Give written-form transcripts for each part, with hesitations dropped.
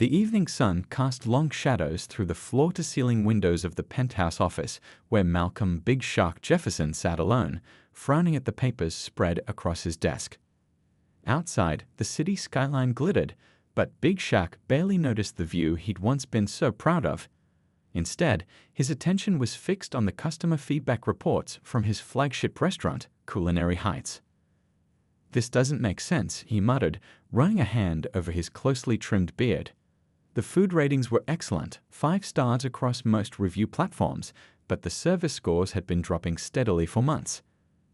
The evening sun cast long shadows through the floor-to-ceiling windows of the penthouse office where Malcolm Big Shaq Jefferson sat alone, frowning at the papers spread across his desk. Outside, the city skyline glittered, but Big Shaq barely noticed the view he'd once been so proud of. Instead, his attention was fixed on the customer feedback reports from his flagship restaurant, Culinary Heights. "This doesn't make sense," he muttered, running a hand over his closely trimmed beard. The food ratings were excellent, 5 stars across most review platforms, but the service scores had been dropping steadily for months.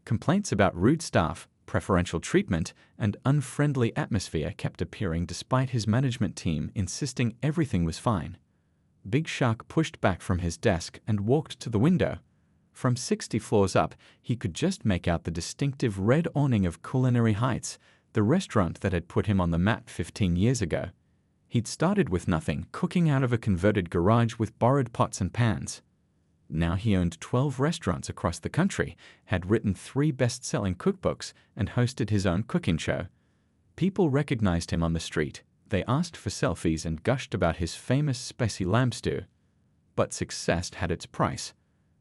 Complaints about rude staff, preferential treatment, and unfriendly atmosphere kept appearing despite his management team insisting everything was fine. Big Shaq pushed back from his desk and walked to the window. From 60 floors up, he could just make out the distinctive red awning of Culinary Heights, the restaurant that had put him on the map 15 years ago. He'd started with nothing, cooking out of a converted garage with borrowed pots and pans. Now he owned 12 restaurants across the country, had written 3 best-selling cookbooks, and hosted his own cooking show. People recognized him on the street. They asked for selfies and gushed about his famous spicy lamb stew. But success had its price.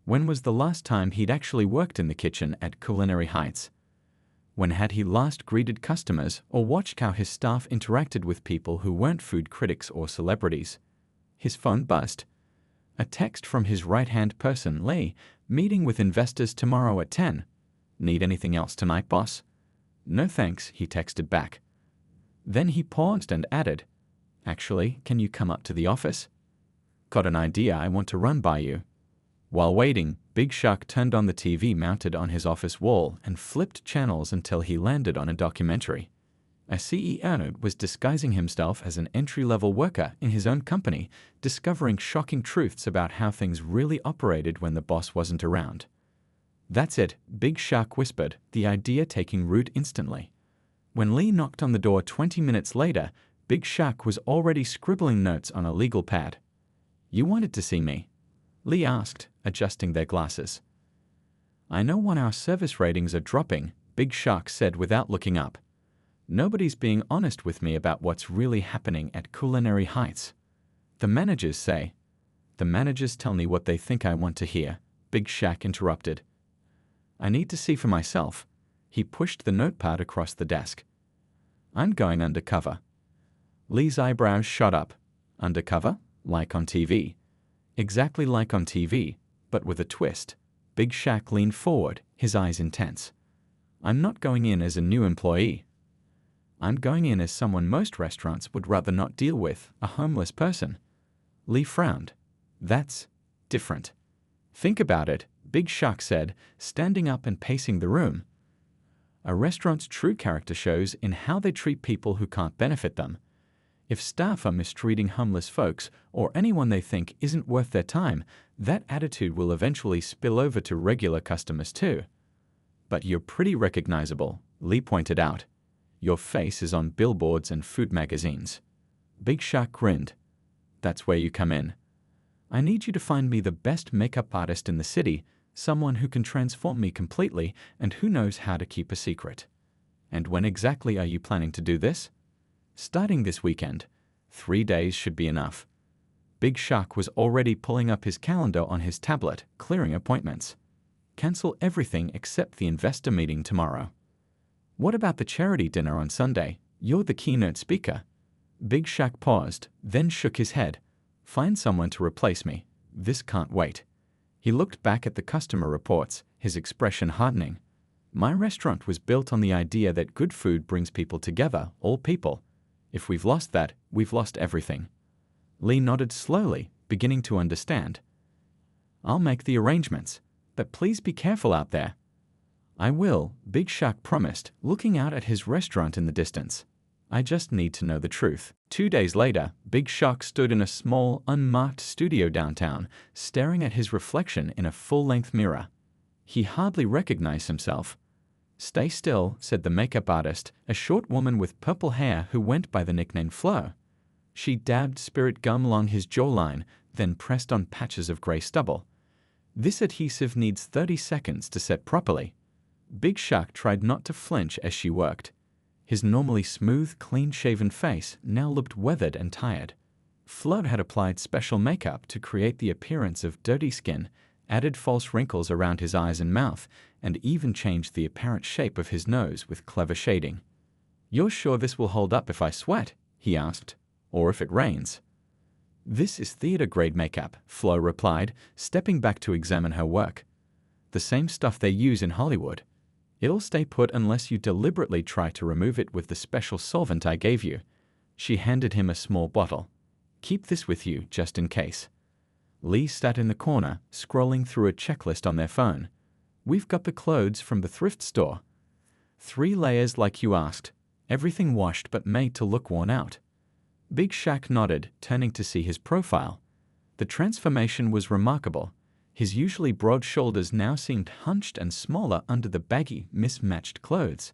When was the last time he'd actually worked in the kitchen at Culinary Heights? When had he last greeted customers or watched how his staff interacted with people who weren't food critics or celebrities? His phone buzzed. A text from his right-hand person, Lee, "Meeting with investors tomorrow at 10. Need anything else tonight, boss?" "No thanks," he texted back. Then he paused and added, "Actually, can you come up to the office? Got an idea I want to run by you." While waiting, Big Shaq turned on the TV mounted on his office wall and flipped channels until he landed on a documentary. A CEO was disguising himself as an entry-level worker in his own company, discovering shocking truths about how things really operated when the boss wasn't around. "That's it," Big Shaq whispered, the idea taking root instantly. When Lee knocked on the door 20 minutes later, Big Shaq was already scribbling notes on a legal pad. "You wanted to see me?" Lee asked, adjusting their glasses. "I know 1-hour service ratings are dropping," Big Shaq said without looking up. "Nobody's being honest with me about what's really happening at Culinary Heights. The managers say." "The managers tell me what they think I want to hear," Big Shaq interrupted. "I need to see for myself." He pushed the notepad across the desk. "I'm going undercover." Lee's eyebrows shot up. "Undercover? Like on TV?" "Exactly like on TV, but with a twist." Big Shaq leaned forward, his eyes intense. "I'm not going in as a new employee. I'm going in as someone most restaurants would rather not deal with, a homeless person." Lee frowned. "That's different." "Think about it," Big Shaq said, standing up and pacing the room. "A restaurant's true character shows in how they treat people who can't benefit them. If staff are mistreating homeless folks or anyone they think isn't worth their time, that attitude will eventually spill over to regular customers too." "But you're pretty recognizable," Lee pointed out. "Your face is on billboards and food magazines." Big Shaq grinned. "That's where you come in. I need you to find me the best makeup artist in the city, someone who can transform me completely and who knows how to keep a secret." "And when exactly are you planning to do this?" "Starting this weekend. 3 days should be enough." Big Shaq was already pulling up his calendar on his tablet, clearing appointments. "Cancel everything except the investor meeting tomorrow." "What about the charity dinner on Sunday? You're the keynote speaker." Big Shaq paused, then shook his head. "Find someone to replace me. This can't wait." He looked back at the customer reports, his expression hardening. "My restaurant was built on the idea that good food brings people together, all people. If we've lost that, we've lost everything." Lee nodded slowly, beginning to understand. "I'll make the arrangements, but please be careful out there." "I will," Big Shaq promised, looking out at his restaurant in the distance. "I just need to know the truth." 2 days later, Big Shaq stood in a small, unmarked studio downtown, staring at his reflection in a full-length mirror. He hardly recognized himself. "Stay still," said the makeup artist, a short woman with purple hair who went by the nickname Flo. She dabbed spirit gum along his jawline, then pressed on patches of gray stubble. "This adhesive needs 30 seconds to set properly." Big Shaq tried not to flinch as she worked. His normally smooth, clean-shaven face now looked weathered and tired. Flo had applied special makeup to create the appearance of dirty skin, added false wrinkles around his eyes and mouth, and even changed the apparent shape of his nose with clever shading. "You're sure this will hold up if I sweat?" he asked. "Or if it rains?" "This is theater-grade makeup," Flo replied, stepping back to examine her work. "The same stuff they use in Hollywood. It'll stay put unless you deliberately try to remove it with the special solvent I gave you." She handed him a small bottle. "Keep this with you, just in case." Lee sat in the corner, scrolling through a checklist on their phone. "We've got the clothes from the thrift store. 3 layers like you asked. Everything washed but made to look worn out." Big Shaq nodded, turning to see his profile. The transformation was remarkable. His usually broad shoulders now seemed hunched and smaller under the baggy, mismatched clothes.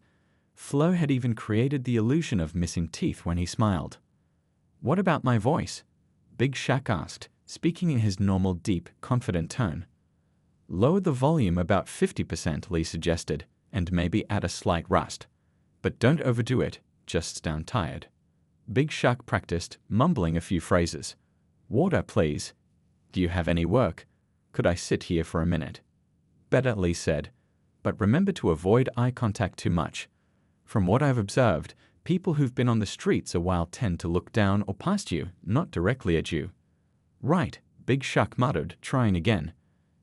Flo had even created the illusion of missing teeth when he smiled. "What about my voice?" Big Shaq asked, speaking in his normal, deep, confident tone. "Lower the volume about 50%, Lee suggested, and maybe add a slight rust. But don't overdo it, just sound tired." Big Shaq practiced, mumbling a few phrases. "Water, please. Do you have any work? Could I sit here for a minute?" "Better," Lee said. "But remember to avoid eye contact too much. From what I've observed, people who've been on the streets a while tend to look down or past you, not directly at you." "Right," Big Shaq muttered, trying again.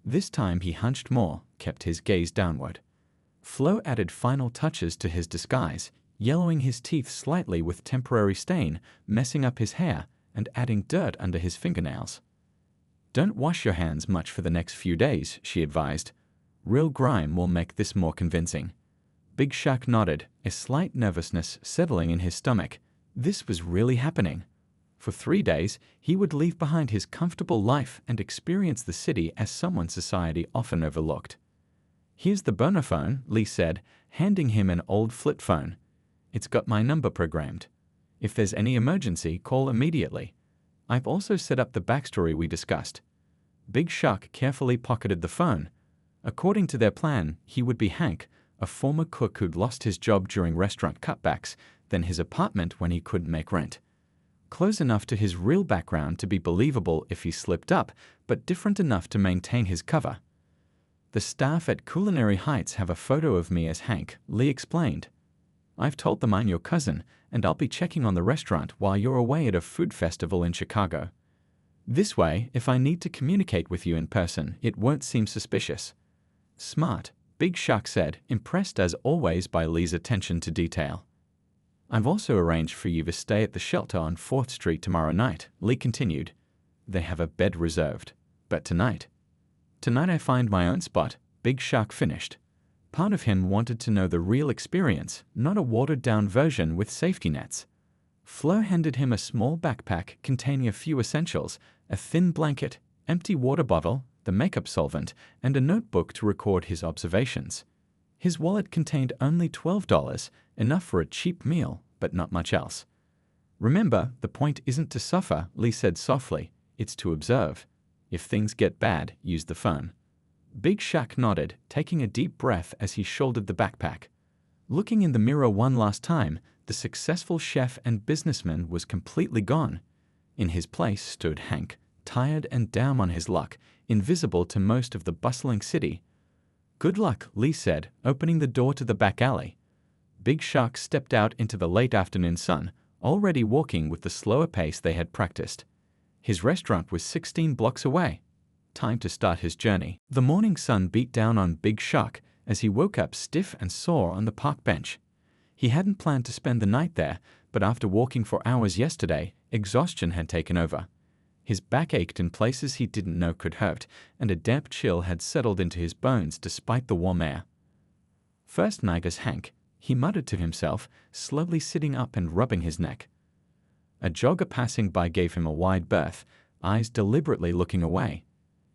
This time he hunched more, kept his gaze downward. Flo added final touches to his disguise, yellowing his teeth slightly with temporary stain, messing up his hair, and adding dirt under his fingernails. "Don't wash your hands much for the next few days," she advised. "Real grime will make this more convincing." Big Shaq nodded, a slight nervousness settling in his stomach. This was really happening. For 3 days, he would leave behind his comfortable life and experience the city as someone society often overlooked. "Here's the burner phone," Lee said, handing him an old flip phone. "It's got my number programmed. If there's any emergency, call immediately. I've also set up the backstory we discussed." Big Shaq carefully pocketed the phone. According to their plan, he would be Hank, a former cook who'd lost his job during restaurant cutbacks, then his apartment when he couldn't make rent. Close enough to his real background to be believable if he slipped up, but different enough to maintain his cover. "The staff at Culinary Heights have a photo of me as Hank," Lee explained. "I've told them I'm your cousin, and I'll be checking on the restaurant while you're away at a food festival in Chicago. This way, if I need to communicate with you in person, it won't seem suspicious." "Smart," Big Shaq said, impressed as always by Lee's attention to detail. "I've also arranged for you to stay at the shelter on 4th Street tomorrow night," Lee continued. "They have a bed reserved. But tonight I find my own spot," Big Shaq finished. Part of him wanted to know the real experience, not a watered-down version with safety nets. Flo handed him a small backpack containing a few essentials, a thin blanket, empty water bottle, the makeup solvent, and a notebook to record his observations. His wallet contained only $12, enough for a cheap meal, but not much else. "Remember, the point isn't to suffer," Lee said softly. "It's to observe. If things get bad, use the phone." Big Shaq nodded, taking a deep breath as he shouldered the backpack. Looking in the mirror one last time, the successful chef and businessman was completely gone. In his place stood Hank, tired and down on his luck, invisible to most of the bustling city. "Good luck," Lee said, opening the door to the back alley. Big Shaq stepped out into the late afternoon sun, already walking with the slower pace they had practiced. His restaurant was 16 blocks away. Time to start his journey. The morning sun beat down on Big Shaq as he woke up stiff and sore on the park bench. He hadn't planned to spend the night there, but after walking for hours yesterday, exhaustion had taken over. His back ached in places he didn't know could hurt, and a damp chill had settled into his bones despite the warm air. "First night as Hank," he muttered to himself, slowly sitting up and rubbing his neck. A jogger passing by gave him a wide berth, eyes deliberately looking away.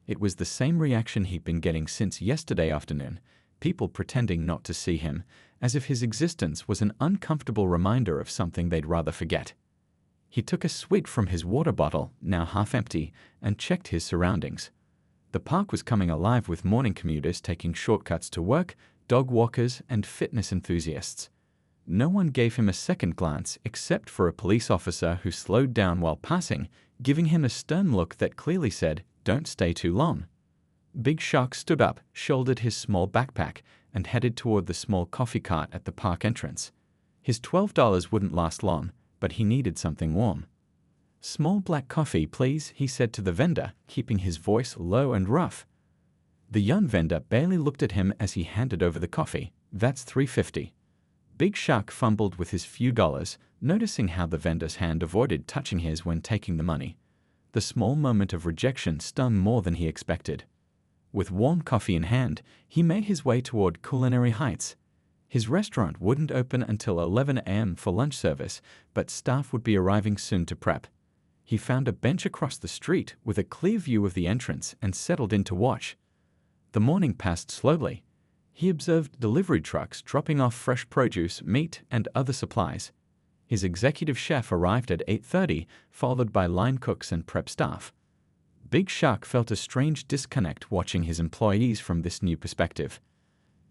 It was the same reaction he'd been getting since yesterday afternoon, people pretending not to see him, as if his existence was an uncomfortable reminder of something they'd rather forget. He took a swig from his water bottle, now half empty, and checked his surroundings. The park was coming alive with morning commuters taking shortcuts to work, dog walkers, and fitness enthusiasts. No one gave him a second glance except for a police officer who slowed down while passing, giving him a stern look that clearly said, "Don't stay too long." Big Shaq stood up, shouldered his small backpack, and headed toward the small coffee cart at the park entrance. His $12 wouldn't last long, but he needed something warm. "Small black coffee, please," he said to the vendor, keeping his voice low and rough. The young vendor barely looked at him as he handed over the coffee. "That's $3.50. Big Shaq fumbled with his few dollars, noticing how the vendor's hand avoided touching his when taking the money. The small moment of rejection stung more than he expected. With warm coffee in hand, he made his way toward Culinary Heights. His restaurant wouldn't open until 11 a.m. for lunch service, but staff would be arriving soon to prep. He found a bench across the street with a clear view of the entrance and settled in to watch. The morning passed slowly. He observed delivery trucks dropping off fresh produce, meat, and other supplies. His executive chef arrived at 8:30, followed by line cooks and prep staff. Big Shaq felt a strange disconnect watching his employees from this new perspective.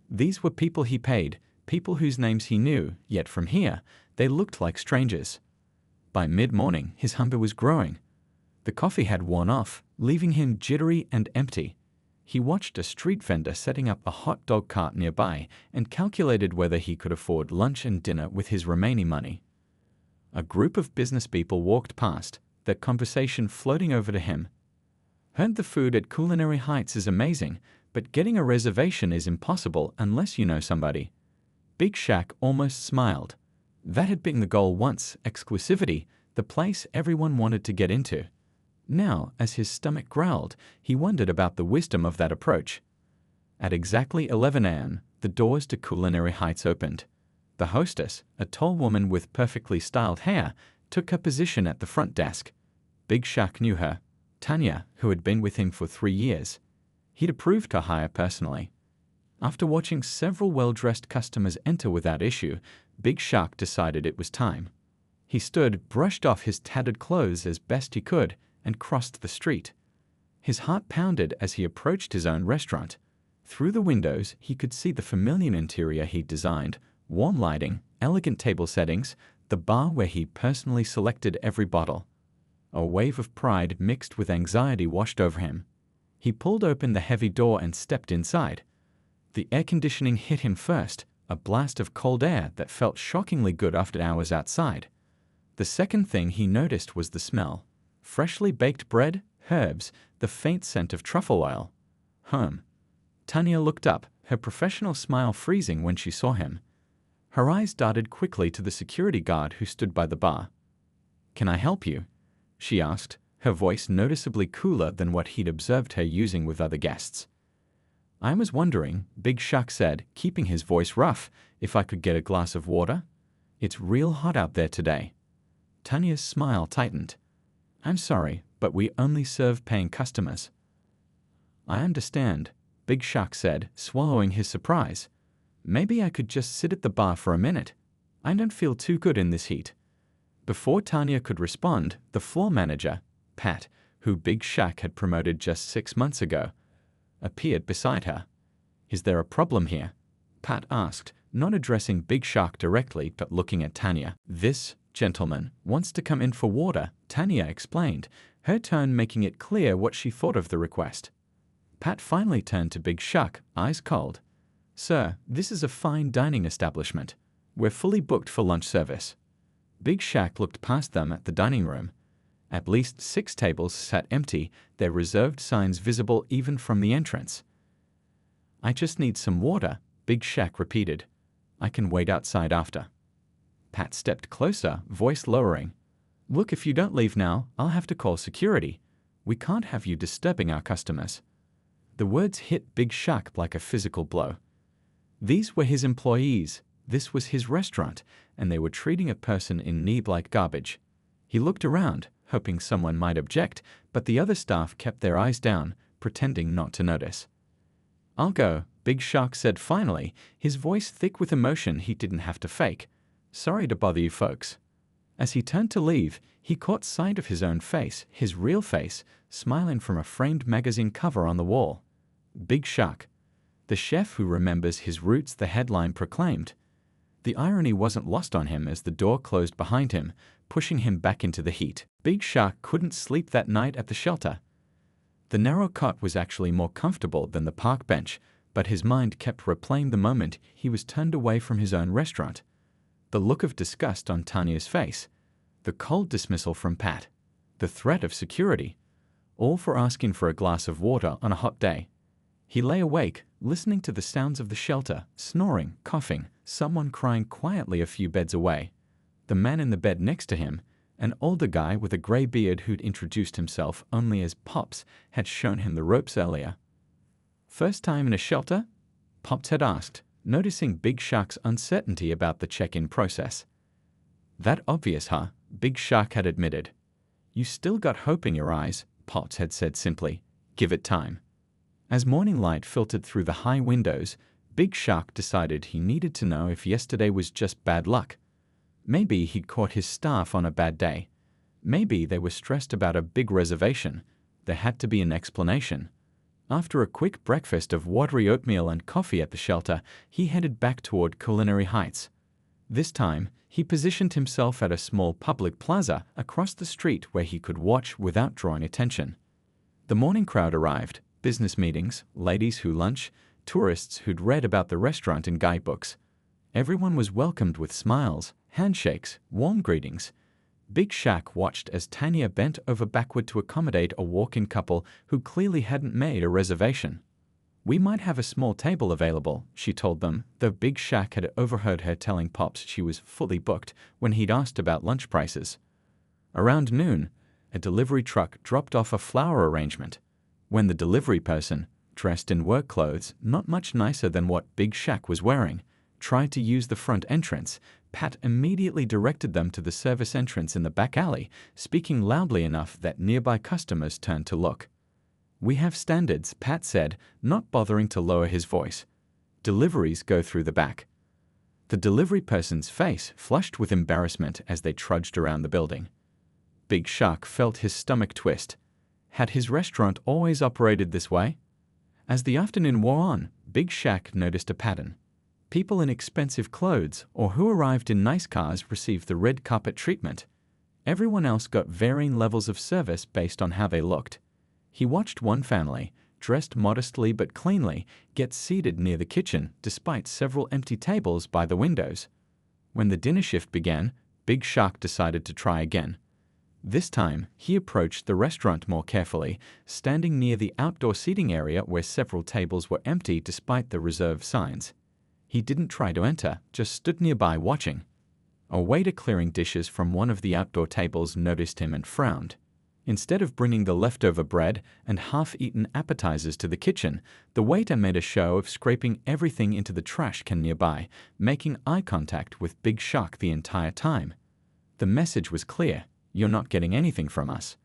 These were people he paid, people whose names he knew, yet from here, they looked like strangers. By mid-morning, his hunger was growing. The coffee had worn off, leaving him jittery and empty. He watched a street vendor setting up a hot dog cart nearby and calculated whether he could afford lunch and dinner with his remaining money. A group of business people walked past, their conversation floating over to him. "Heard the food at Culinary Heights is amazing, but getting a reservation is impossible unless you know somebody." Big Shaq almost smiled. That had been the goal once, exclusivity, the place everyone wanted to get into. Now, as his stomach growled, he wondered about the wisdom of that approach. At exactly 11 a.m., the doors to Culinary Heights opened. The hostess, a tall woman with perfectly styled hair, took her position at the front desk. Big Shaq knew her, Tanya, who had been with him for 3 years. He'd approved her hire personally. After watching several well-dressed customers enter without issue, Big Shaq decided it was time. He stood, brushed off his tattered clothes as best he could, and crossed the street. His heart pounded as he approached his own restaurant. Through the windows, he could see the familiar interior he'd designed, warm lighting, elegant table settings, the bar where he personally selected every bottle. A wave of pride mixed with anxiety washed over him. He pulled open the heavy door and stepped inside. The air conditioning hit him first, a blast of cold air that felt shockingly good after hours outside. The second thing he noticed was the smell. Freshly baked bread, herbs, the faint scent of truffle oil. Home. Tanya looked up, her professional smile freezing when she saw him. Her eyes darted quickly to the security guard who stood by the bar. "Can I help you?" she asked, her voice noticeably cooler than what he'd observed her using with other guests. "I was wondering," Big Shaq said, keeping his voice rough, "if I could get a glass of water? It's real hot out there today." Tanya's smile tightened. "I'm sorry, but we only serve paying customers." "I understand," Big Shaq said, swallowing his surprise. "Maybe I could just sit at the bar for a minute. I don't feel too good in this heat." Before Tanya could respond, the floor manager, Pat, who Big Shaq had promoted just 6 months ago, appeared beside her. "Is there a problem here?" Pat asked, not addressing Big Shaq directly but looking at Tanya. "This gentleman wants to come in for water," Tanya explained, her tone making it clear what she thought of the request. Pat finally turned to Big Shaq, eyes cold. "Sir, this is a fine dining establishment. We're fully booked for lunch service." Big Shaq looked past them at the dining room. At least 6 tables sat empty, their reserved signs visible even from the entrance. "I just need some water," Big Shaq repeated. "I can wait outside after." Pat stepped closer, voice lowering. "Look, if you don't leave now, I'll have to call security. We can't have you disturbing our customers." The words hit Big Shaq like a physical blow. These were his employees, this was his restaurant, and they were treating a person in need like garbage. He looked around, hoping someone might object, but the other staff kept their eyes down, pretending not to notice. "I'll go," Big Shaq said finally, his voice thick with emotion he didn't have to fake. "Sorry to bother you folks." As he turned to leave, he caught sight of his own face, his real face, smiling from a framed magazine cover on the wall. Big Shaq, the chef who remembers his roots, the headline proclaimed. The irony wasn't lost on him as the door closed behind him, pushing him back into the heat. Big Shaq couldn't sleep that night at the shelter. The narrow cot was actually more comfortable than the park bench, but his mind kept replaying the moment he was turned away from his own restaurant. The look of disgust on Tanya's face, the cold dismissal from Pat, the threat of security, all for asking for a glass of water on a hot day. He lay awake, listening to the sounds of the shelter, snoring, coughing, someone crying quietly a few beds away. The man in the bed next to him, an older guy with a gray beard who'd introduced himself only as Pops, had shown him the ropes earlier. "First time in a shelter?" Pops had asked, noticing Big Shaq's uncertainty about the check-in process. "That obvious, huh?" Big Shaq had admitted. "You still got hope in your eyes," Pops had said simply. "Give it time." As morning light filtered through the high windows, Big Shaq decided he needed to know if yesterday was just bad luck. Maybe he'd caught his staff on a bad day. Maybe they were stressed about a big reservation. There had to be an explanation. After a quick breakfast of watery oatmeal and coffee at the shelter, he headed back toward Culinary Heights. This time, he positioned himself at a small public plaza across the street where he could watch without drawing attention. The morning crowd arrived: business meetings, ladies who lunch, tourists who'd read about the restaurant in guidebooks. Everyone was welcomed with smiles, handshakes, warm greetings. Big Shaq watched as Tanya bent over backward to accommodate a walk-in couple who clearly hadn't made a reservation. "We might have a small table available," she told them, though Big Shaq had overheard her telling Pops she was fully booked when he'd asked about lunch prices. Around noon, a delivery truck dropped off a flower arrangement. When the delivery person, dressed in work clothes not much nicer than what Big Shaq was wearing, tried to use the front entrance, Pat immediately directed them to the service entrance in the back alley, speaking loudly enough that nearby customers turned to look. "We have standards," Pat said, not bothering to lower his voice. "Deliveries go through the back." The delivery person's face flushed with embarrassment as they trudged around the building. Big Shaq felt his stomach twist. Had his restaurant always operated this way? As the afternoon wore on, Big Shaq noticed a pattern. People in expensive clothes or who arrived in nice cars received the red carpet treatment. Everyone else got varying levels of service based on how they looked. He watched one family, dressed modestly but cleanly, get seated near the kitchen despite several empty tables by the windows. When the dinner shift began, Big Shaq decided to try again. This time, he approached the restaurant more carefully, standing near the outdoor seating area where several tables were empty despite the reserve signs. He didn't try to enter, just stood nearby watching. A waiter clearing dishes from one of the outdoor tables noticed him and frowned. Instead of bringing the leftover bread and half-eaten appetizers to the kitchen, the waiter made a show of scraping everything into the trash can nearby, making eye contact with Big Shaq the entire time. The message was clear: "You're not getting anything from us."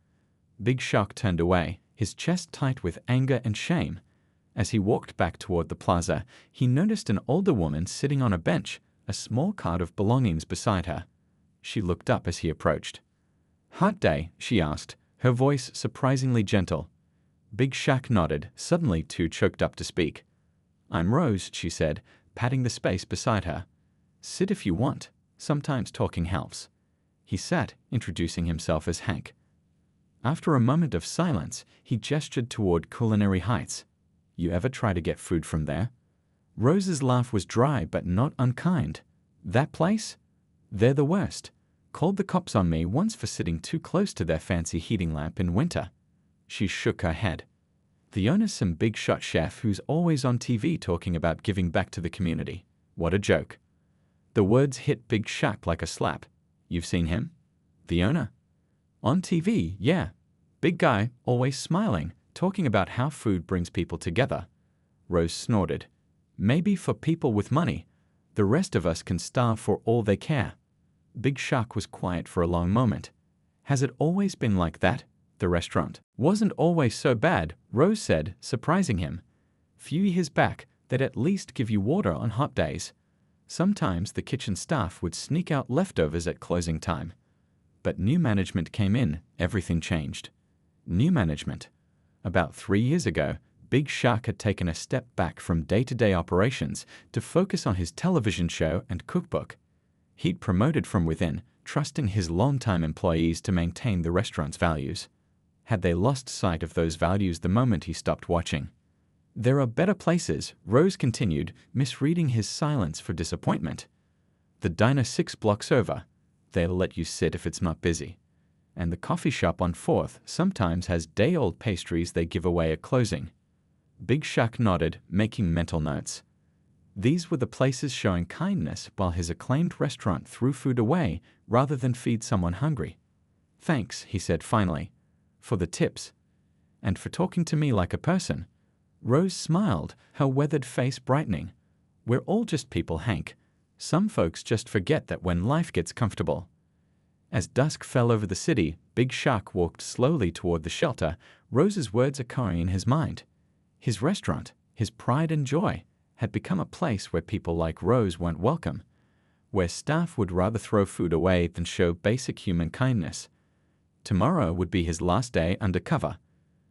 Big Shaq turned away, his chest tight with anger and shame. As he walked back toward the plaza, he noticed an older woman sitting on a bench, a small cart of belongings beside her. She looked up as he approached. "Hot day?" she asked, her voice surprisingly gentle. Big Shaq nodded, suddenly too choked up to speak. "I'm Rose," she said, patting the space beside her. "Sit if you want. Sometimes talking helps." He sat, introducing himself as Hank. After a moment of silence, he gestured toward Culinary Heights. "You ever try to get food from there?" Rose's laugh was dry but not unkind. "That place? They're the worst. Called the cops on me once for sitting too close to their fancy heating lamp in winter." She shook her head. "The owner's some big shot chef who's always on TV talking about giving back to the community. What a joke." The words hit Big Shaq like a slap. "You've seen him?" "The owner?" "On TV, yeah. Big guy, always smiling, talking about how food brings people together." Rose snorted. "Maybe for people with money. The rest of us can starve for all they care." Big Shaq was quiet for a long moment. "Has it always been like that? The restaurant wasn't always so bad," Rose said, surprising him. "Few years back, they'd at least give you water on hot days. Sometimes the kitchen staff would sneak out leftovers at closing time. But new management came in, everything changed." New management. About 3 years ago, Big Shaq had taken a step back from day-to-day operations to focus on his television show and cookbook. He'd promoted from within, trusting his longtime employees to maintain the restaurant's values. Had they lost sight of those values the moment he stopped watching? There are better places, Rose continued, misreading his silence for disappointment. The diner 6 blocks over. They'll let you sit if it's not busy. And the coffee shop on 4th sometimes has day-old pastries they give away at closing. Big Shaq nodded, making mental notes. These were the places showing kindness while his acclaimed restaurant threw food away rather than feed someone hungry. Thanks, he said finally, for the tips. And for talking to me like a person. Rose smiled, her weathered face brightening. We're all just people, Hank. Some folks just forget that when life gets comfortable. As dusk fell over the city, Big Shaq walked slowly toward the shelter, Rose's words echoing in his mind. His restaurant, his pride and joy, had become a place where people like Rose weren't welcome, where staff would rather throw food away than show basic human kindness. Tomorrow would be his last day undercover,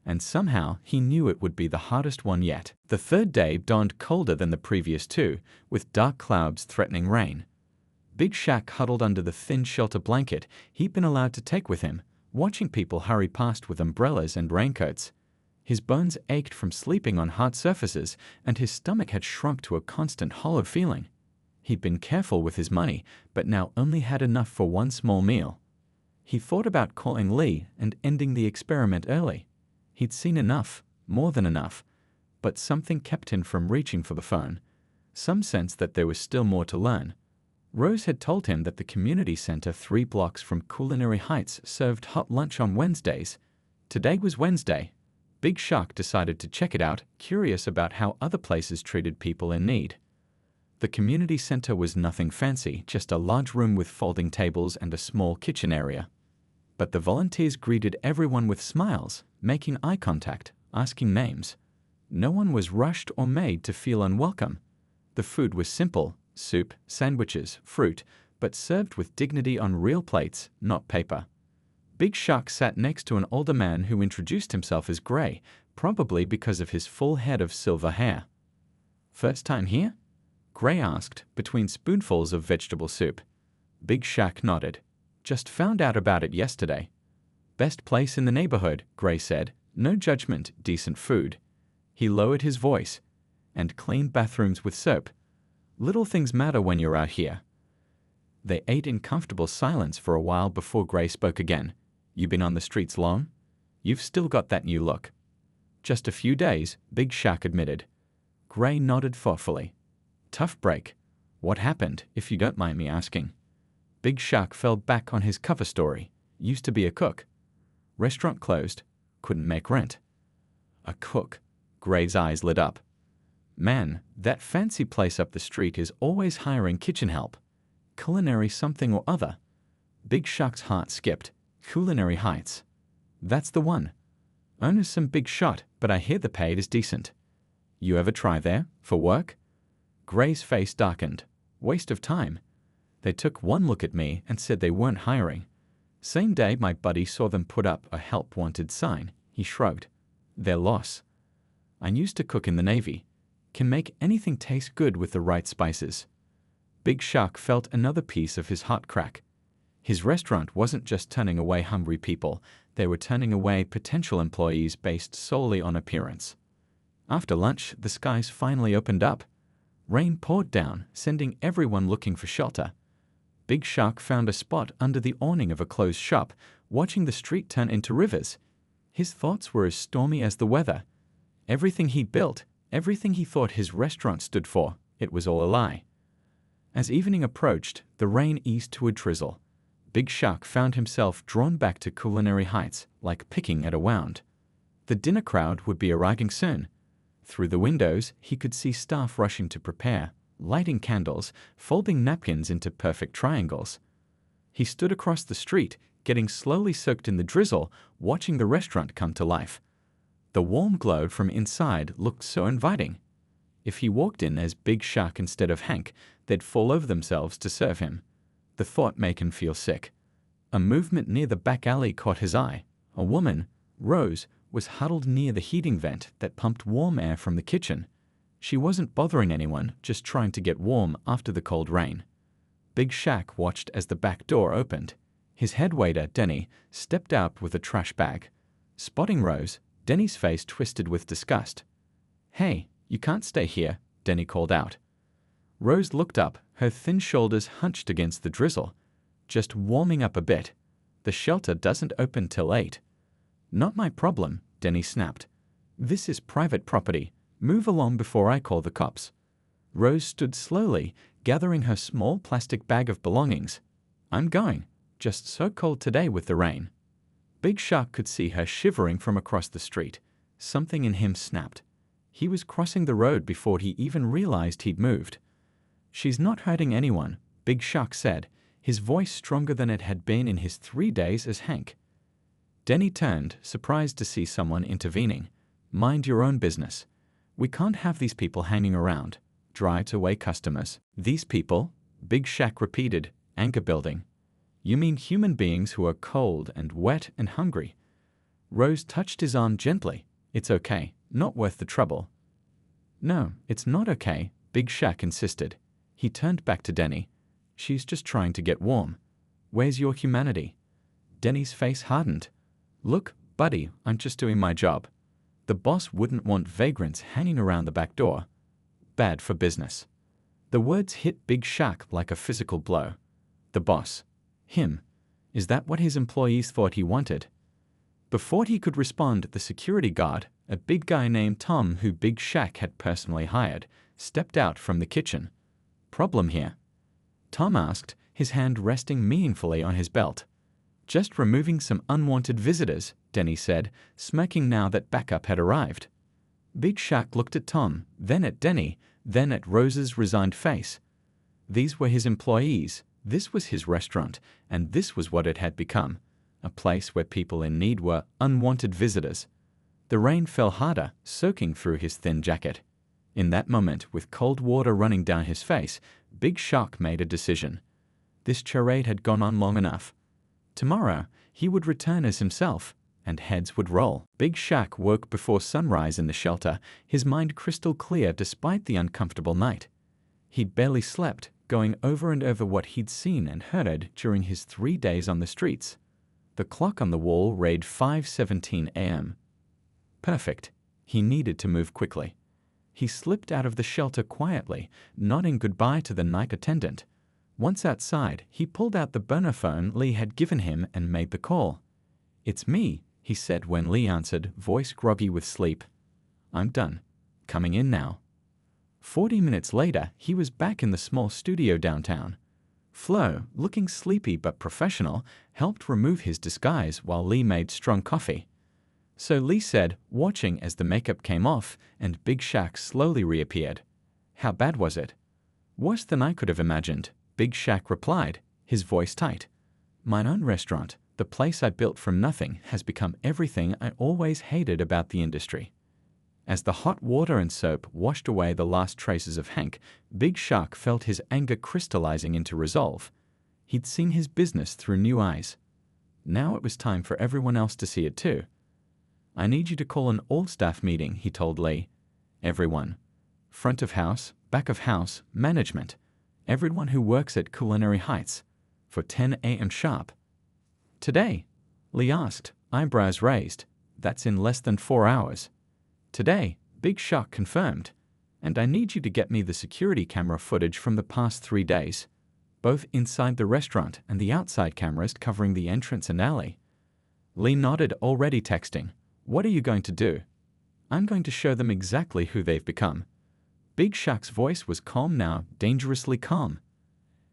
and somehow he knew it would be the hardest one yet. The third day dawned colder than the previous two, with dark clouds threatening rain. Big Shaq huddled under the thin shelter blanket he'd been allowed to take with him, watching people hurry past with umbrellas and raincoats. His bones ached from sleeping on hard surfaces, and his stomach had shrunk to a constant hollow feeling. He'd been careful with his money, but now only had enough for one small meal. He thought about calling Lee and ending the experiment early. He'd seen enough, more than enough, but something kept him from reaching for the phone. Some sense that there was still more to learn. Rose had told him that the community center 3 blocks from Culinary Heights served hot lunch on Wednesdays. Today was Wednesday. Big Shaq decided to check it out, curious about how other places treated people in need. The community center was nothing fancy, just a large room with folding tables and a small kitchen area. But the volunteers greeted everyone with smiles, making eye contact, asking names. No one was rushed or made to feel unwelcome. The food was simple, soup, sandwiches, fruit, but served with dignity on real plates, not paper. Big Shaq sat next to an older man who introduced himself as Gray, probably because of his full head of silver hair. First time here? Gray asked, between spoonfuls of vegetable soup. Big Shaq nodded. Just found out about it yesterday. Best place in the neighborhood, Gray said. No judgment, decent food. He lowered his voice. And clean bathrooms with soap. Little things matter when you're out here. They ate in comfortable silence for a while before Gray spoke again. You been on the streets long? You've still got that new look. Just a few days, Big Shaq admitted. Gray nodded thoughtfully. Tough break. What happened, if you don't mind me asking? Big Shaq fell back on his cover story. Used to be a cook. Restaurant closed. Couldn't make rent. A cook. Gray's eyes lit up. Man, that fancy place up the street is always hiring kitchen help. Culinary something or other. Big Shaq's heart skipped. Culinary Heights. That's the one. Owner's some big shot, but I hear the pay is decent. You ever try there, for work? Gray's face darkened. Waste of time. They took one look at me and said they weren't hiring. Same day my buddy saw them put up a help wanted sign. He shrugged. Their loss. I used to cook in the Navy. Can make anything taste good with the right spices. Big Shaq felt another piece of his heart crack. His restaurant wasn't just turning away hungry people, they were turning away potential employees based solely on appearance. After lunch, the skies finally opened up. Rain poured down, sending everyone looking for shelter. Big Shaq found a spot under the awning of a closed shop, watching the street turn into rivers. His thoughts were as stormy as the weather. Everything he built, everything he thought his restaurant stood for, it was all a lie. As evening approached, the rain eased to a drizzle. Big Shaq found himself drawn back to Culinary Heights, like picking at a wound. The dinner crowd would be arriving soon. Through the windows, he could see staff rushing to prepare, lighting candles, folding napkins into perfect triangles. He stood across the street, getting slowly soaked in the drizzle, watching the restaurant come to life. The warm glow from inside looked so inviting. If he walked in as Big Shaq instead of Hank, they'd fall over themselves to serve him. The thought made him feel sick. A movement near the back alley caught his eye. A woman, Rose, was huddled near the heating vent that pumped warm air from the kitchen. She wasn't bothering anyone, just trying to get warm after the cold rain. Big Shaq watched as the back door opened. His head waiter, Denny, stepped out with a trash bag. Spotting Rose, Denny's face twisted with disgust. "Hey, you can't stay here," Denny called out. Rose looked up, her thin shoulders hunched against the drizzle. "Just warming up a bit. The shelter doesn't open till 8. "Not my problem," Denny snapped. "This is private property. Move along before I call the cops." Rose stood slowly, gathering her small plastic bag of belongings. "I'm going. Just so cold today with the rain." Big Shaq could see her shivering from across the street. Something in him snapped. He was crossing the road before he even realized he'd moved. "She's not hurting anyone," Big Shaq said, his voice stronger than it had been in his 3 days as Hank. Denny turned, surprised to see someone intervening. "Mind your own business. We can't have these people hanging around. Drives away customers." "These people?" Big Shaq repeated, anger building. "You mean human beings who are cold and wet and hungry?" Rose touched his arm gently. "It's okay. Not worth the trouble." "No, it's not okay," Big Shaq insisted. He turned back to Denny. "She's just trying to get warm. Where's your humanity?" Denny's face hardened. "Look, buddy, I'm just doing my job. The boss wouldn't want vagrants hanging around the back door. Bad for business." The words hit Big Shaq like a physical blow. The boss. Him. Is that what his employees thought he wanted? Before he could respond, the security guard, a big guy named Tom who Big Shaq had personally hired, stepped out from the kitchen. "Problem here?" Tom asked, his hand resting meaningfully on his belt. "Just removing some unwanted visitors," Denny said, smirking now that backup had arrived. Big Shaq looked at Tom, then at Denny, then at Rose's resigned face. These were his employees, this was his restaurant, and this was what it had become, a place where people in need were unwanted visitors. The rain fell harder, soaking through his thin jacket. In that moment, with cold water running down his face, Big Shaq made a decision. This charade had gone on long enough. Tomorrow, he would return as himself, and heads would roll. Big Shaq woke before sunrise in the shelter, his mind crystal clear despite the uncomfortable night. He'd barely slept, going over and over what he'd seen and heard during his 3 days on the streets. The clock on the wall read 5:17 a.m. Perfect. He needed to move quickly. He slipped out of the shelter quietly, nodding goodbye to the night attendant. Once outside, he pulled out the burner phone Lee had given him and made the call. "It's me," he said when Lee answered, voice groggy with sleep. "I'm done. Coming in now." 40 minutes later, he was back in the small studio downtown. Flo, looking sleepy but professional, helped remove his disguise while Lee made strong coffee. So Lee said, watching as the makeup came off and Big Shaq slowly reappeared. "How bad was it?" "Worse than I could have imagined," Big Shaq replied, his voice tight. "My own restaurant, the place I built from nothing, has become everything I always hated about the industry." As the hot water and soap washed away the last traces of Hank, Big Shaq felt his anger crystallizing into resolve. He'd seen his business through new eyes. Now it was time for everyone else to see it too. "I need you to call an all-staff meeting," he told Lee. "Everyone. Front of house, back of house, management. Everyone who works at Culinary Heights. For 10 a.m. sharp." "Today?" Lee asked, eyebrows raised. "That's in less than 4 hours." "Today," Big Shaq confirmed. "And I need you to get me the security camera footage from the past 3 days. Both inside the restaurant and the outside cameras covering the entrance and alley." Lee nodded, already texting. "What are you going to do?" "I'm going to show them exactly who they've become." Big Shaq's voice was calm now, dangerously calm.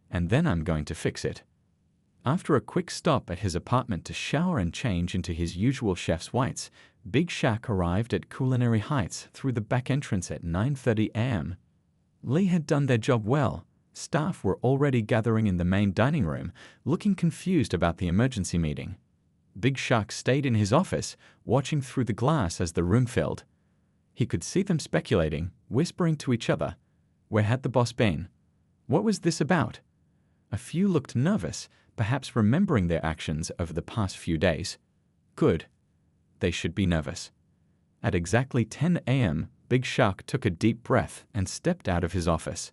"And then I'm going to fix it." After a quick stop at his apartment to shower and change into his usual chef's whites, Big Shaq arrived at Culinary Heights through the back entrance at 9:30 a.m. Lee had done their job well. Staff were already gathering in the main dining room, looking confused about the emergency meeting. Big Shaq stayed in his office, watching through the glass as the room filled. He could see them speculating, whispering to each other. Where had the boss been? What was this about? A few looked nervous, perhaps remembering their actions over the past few days. Good. They should be nervous. At exactly 10 a.m., Big Shaq took a deep breath and stepped out of his office.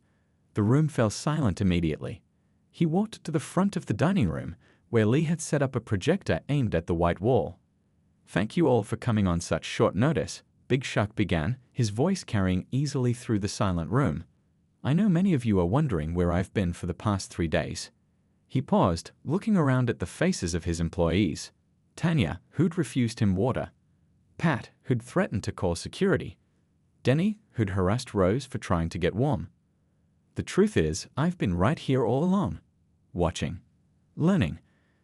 The room fell silent immediately. He walked to the front of the dining room, where Lee had set up a projector aimed at the white wall. "Thank you all for coming on such short notice," Big Shaq began, his voice carrying easily through the silent room. "I know many of you are wondering where I've been for the past 3 days." He paused, looking around at the faces of his employees. Tanya, who'd refused him water. Pat, who'd threatened to call security. Denny, who'd harassed Rose for trying to get warm. "The truth is, I've been right here all along. Watching. Learning.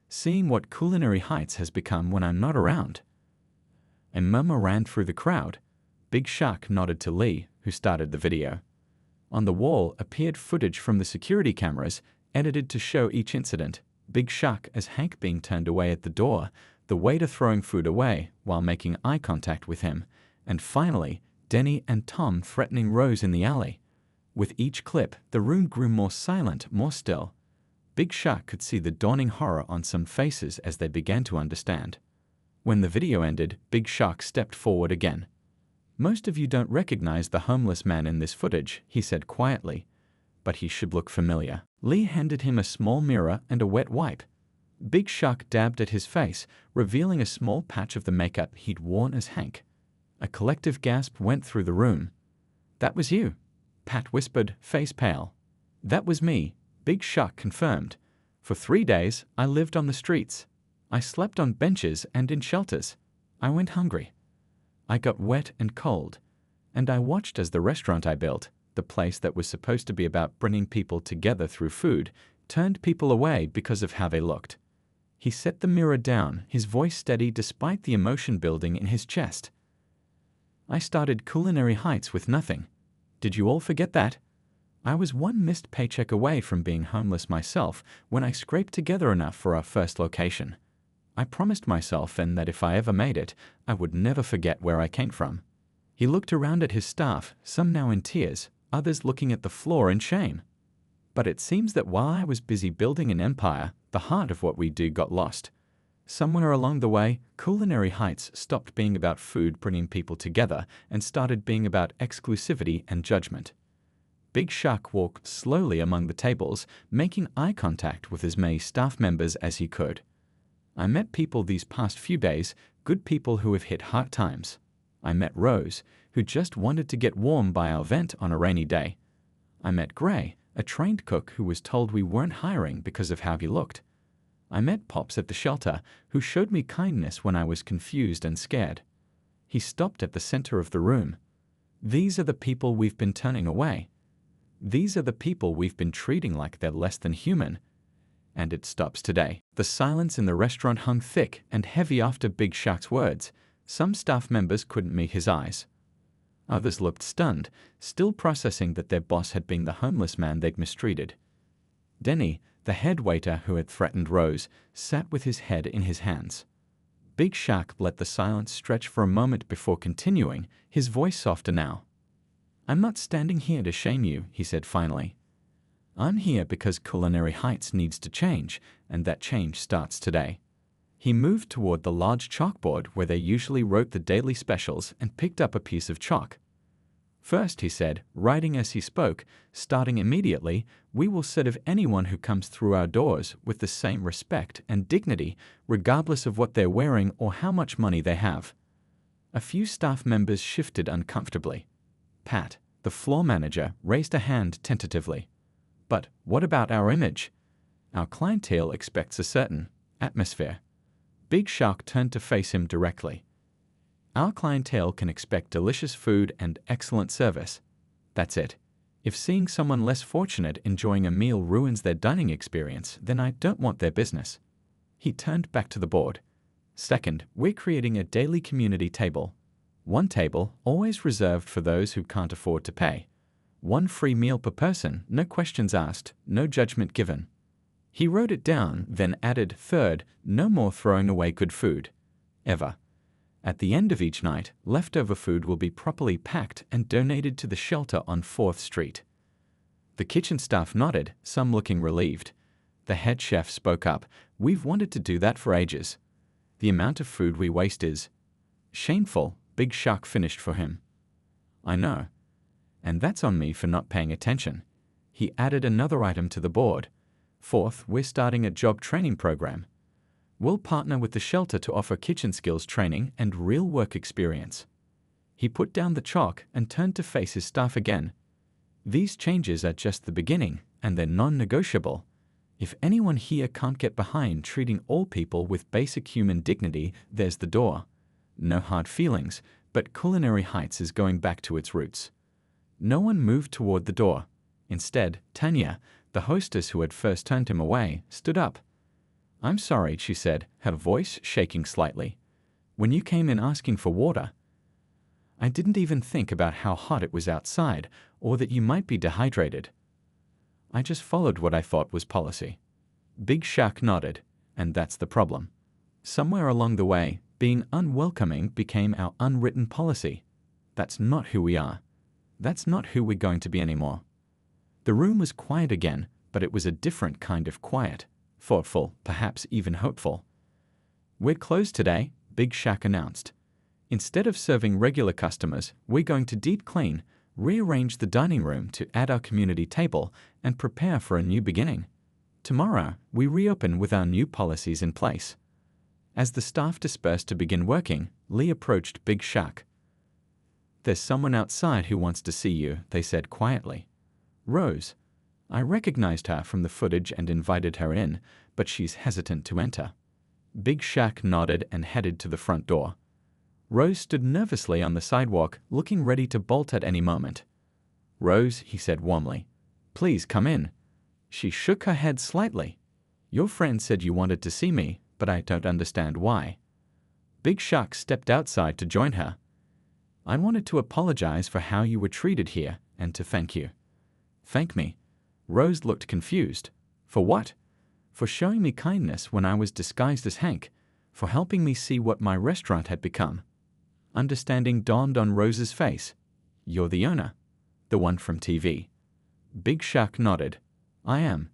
Seeing what Culinary Heights has become when I'm not around." A murmur ran through the crowd. Big Shaq nodded to Lee, who started the video. On the wall appeared footage from the security cameras, edited to show each incident. Big Shaq as Hank being turned away at the door, the waiter throwing food away while making eye contact with him, and finally, Denny and Tom threatening Rose in the alley. With each clip, the room grew more silent, more still. Big Shaq could see the dawning horror on some faces as they began to understand. When the video ended, Big Shaq stepped forward again. "Most of you don't recognize the homeless man in this footage," he said quietly, "but he should look familiar." Lee handed him a small mirror and a wet wipe. Big Shaq dabbed at his face, revealing a small patch of the makeup he'd worn as Hank. A collective gasp went through the room. "That was you," Pat whispered, face pale. "That was me," Big Shaq confirmed. "For 3 days, I lived on the streets. I slept on benches and in shelters. I went hungry. I got wet and cold. And I watched as the restaurant I built, the place that was supposed to be about bringing people together through food, turned people away because of how they looked." He set the mirror down, his voice steady despite the emotion building in his chest. "I started Culinary Heights with nothing. Did you all forget that? I was one missed paycheck away from being homeless myself when I scraped together enough for our first location. I promised myself then that if I ever made it, I would never forget where I came from." He looked around at his staff, some now in tears, others looking at the floor in shame. "But it seems that while I was busy building an empire, the heart of what we do got lost. Somewhere along the way, Culinary Heights stopped being about food bringing people together and started being about exclusivity and judgment." Big Shaq walked slowly among the tables, making eye contact with as many staff members as he could. "I met people these past few days, good people who have hit hard times. I met Rose, who just wanted to get warm by our vent on a rainy day. I met Gray, a trained cook who was told we weren't hiring because of how he looked. I met Pops at the shelter, who showed me kindness when I was confused and scared." He stopped at the center of the room. "These are the people we've been turning away. These are the people we've been treating like they're less than human." And it stops today. The silence in the restaurant hung thick and heavy after Big Shaq's words. Some staff members couldn't meet his eyes. Others looked stunned, still processing that their boss had been the homeless man they'd mistreated. Denny, the head waiter who had threatened Rose, sat with his head in his hands. Big Shaq let the silence stretch for a moment before continuing, his voice softer now. "I'm not standing here to shame you," he said finally. "I'm here because Culinary Heights needs to change, and that change starts today." He moved toward the large chalkboard where they usually wrote the daily specials and picked up a piece of chalk. "First," he said, writing as he spoke, "starting immediately, we will serve anyone who comes through our doors with the same respect and dignity, regardless of what they're wearing or how much money they have." A few staff members shifted uncomfortably. Pat, the floor manager, raised a hand tentatively. "But what about our image? Our clientele expects a certain atmosphere." Big Shaq turned to face him directly. "Our clientele can expect delicious food and excellent service. That's it. If seeing someone less fortunate enjoying a meal ruins their dining experience, then I don't want their business." He turned back to the board. "Second, we're creating a daily community table. One table, always reserved for those who can't afford to pay. One free meal per person, no questions asked, no judgment given." He wrote it down, then added, "Third, no more throwing away good food. Ever. At the end of each night, leftover food will be properly packed and donated to the shelter on 4th Street." The kitchen staff nodded, some looking relieved. The head chef spoke up. "We've wanted to do that for ages. The amount of food we waste is shameful." Big Shaq finished for him. "I know. And that's on me for not paying attention." He added another item to the board. Fourth, we're starting a job training program. We'll partner with the shelter to offer kitchen skills training and real work experience. He put down the chalk and turned to face his staff again. These changes are just the beginning, and they're non-negotiable. If anyone here can't get behind treating all people with basic human dignity, there's the door. No hard feelings, but Culinary Heights is going back to its roots. No one moved toward the door. Instead, Tanya, the hostess who had first turned him away, stood up. "I'm sorry," she said, her voice shaking slightly. "When you came in asking for water, I didn't even think about how hot it was outside or that you might be dehydrated. I just followed what I thought was policy." Big Shaq nodded, and that's the problem. Somewhere along the way, being unwelcoming became our unwritten policy. That's not who we are. That's not who we're going to be anymore. The room was quiet again, but it was a different kind of quiet. Thoughtful, perhaps even hopeful. "We're closed today," Big Shaq announced. "Instead of serving regular customers, we're going to deep clean, rearrange the dining room to add our community table, and prepare for a new beginning. Tomorrow, we reopen with our new policies in place." As the staff dispersed to begin working, Lee approached Big Shaq. "There's someone outside who wants to see you," they said quietly. "Rose." I recognized her from the footage and invited her in, but she's hesitant to enter. Big Shaq nodded and headed to the front door. Rose stood nervously on the sidewalk, looking ready to bolt at any moment. "Rose," he said warmly, "please come in." She shook her head slightly. "Your friend said you wanted to see me, but I don't understand why." Big Shaq stepped outside to join her. "I wanted to apologize for how you were treated here and to thank you." "Thank me?" Rose looked confused. "For what?" "For showing me kindness when I was disguised as Hank, for helping me see what my restaurant had become." Understanding dawned on Rose's face. "You're the owner?" "The one from TV." Big Shaq nodded. "I am.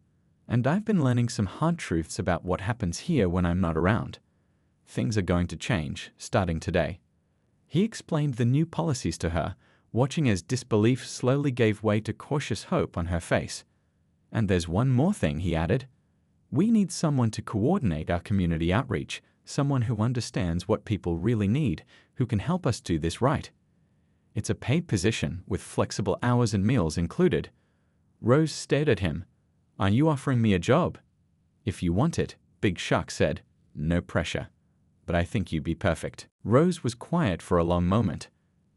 And I've been learning some hard truths about what happens here when I'm not around. Things are going to change, starting today." He explained the new policies to her, watching as disbelief slowly gave way to cautious hope on her face. "And there's one more thing," he added. "We need someone to coordinate our community outreach, someone who understands what people really need, who can help us do this right. It's a paid position with flexible hours and meals included." Rose stared at him. "Are you offering me a job?" "If you want it," Big Shaq said. "No pressure. But I think you'd be perfect." Rose was quiet for a long moment.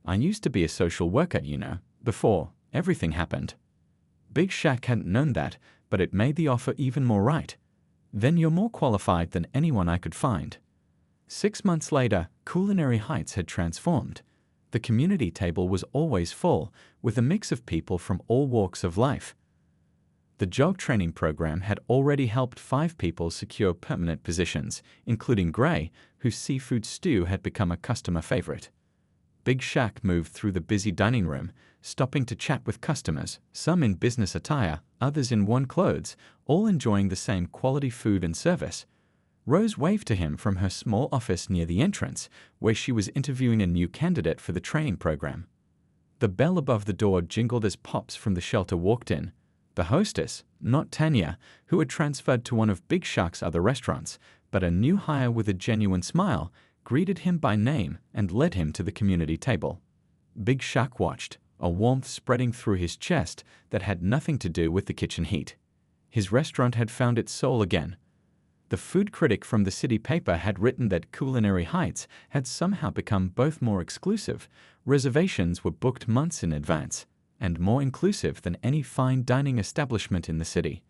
"I used to be a social worker, you know, before everything happened." Big Shaq hadn't known that, but it made the offer even more right. "Then you're more qualified than anyone I could find." 6 months later, Culinary Heights had transformed. The community table was always full, with a mix of people from all walks of life. The job training program had already helped 5 people secure permanent positions, including Gray, whose seafood stew had become a customer favorite. Big Shaq moved through the busy dining room, stopping to chat with customers, some in business attire, others in worn clothes, all enjoying the same quality food and service. Rose waved to him from her small office near the entrance, where she was interviewing a new candidate for the training program. The bell above the door jingled as Pops from the shelter walked in. The hostess, not Tanya, who had transferred to one of Big Shaq's other restaurants, but a new hire with a genuine smile, greeted him by name and led him to the community table. Big Shaq watched, a warmth spreading through his chest that had nothing to do with the kitchen heat. His restaurant had found its soul again. The food critic from the city paper had written that Culinary Heights had somehow become both more exclusive, reservations were booked months in advance, and more inclusive than any fine dining establishment in the city.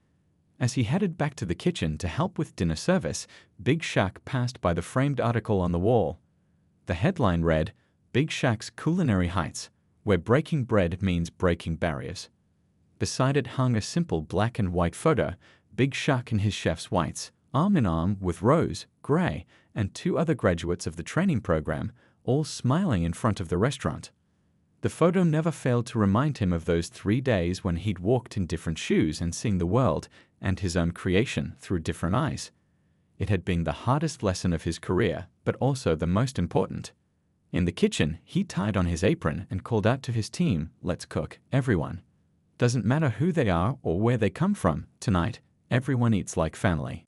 As he headed back to the kitchen to help with dinner service, Big Shaq passed by the framed article on the wall. The headline read, "Big Shaq's Culinary Heights, where breaking bread means breaking barriers." Beside it hung a simple black and white photo, Big Shaq in his chef's whites, arm in arm with Rose, Gray, and 2 other graduates of the training program, all smiling in front of the restaurant. The photo never failed to remind him of those 3 days when he'd walked in different shoes and seen the world and his own creation through different eyes. It had been the hardest lesson of his career, but also the most important. In the kitchen, he tied on his apron and called out to his team, "Let's cook, everyone. Doesn't matter who they are or where they come from, tonight, Everyone eats like family.